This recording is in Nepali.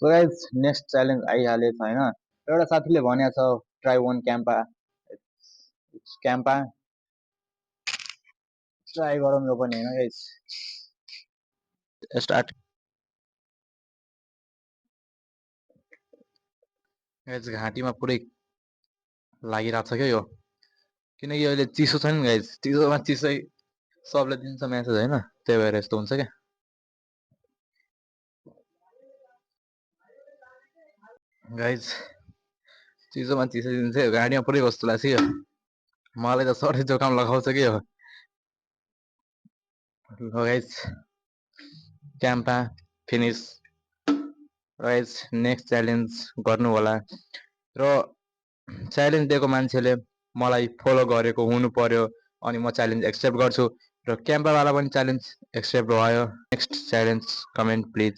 सो गाइज नेक्स्ट च्यालेन्ज आइहालेछ होइन। एउटा साथीले भनेको छ try one Campa Campa try गरौँ यो पनि होइन गाइज। Start guys. घाँटीमा पुरै लागिरहेको छ क्या यो, किनकि अहिले चिसो छ नि गाइज। चिसोमा चिसै सबले दिन्छ म्यासेज होइन, त्यही भएर यस्तो हुन्छ क्या गाइज। चिसोमा चिसै दिन्छ, घाँटीमा पुरै कस्तो लाग्छ यो। मलाई त सर्दी जोकाम लगाउँछ कि हो गाइज। क्याम्पा फिनिस गाइज। नेक्स्ट च्यालेन्ज गर्नु होला र च्यालेन्ज दिएको मान्छेले मलाई फलो गरेको हुनु पर्यो, अनि म च्यालेन्ज एक्सेप्ट गर्छु र क्याम्पावाला पनि च्यालेन्ज एक्सेप्ट भयो। Next challenge comment please.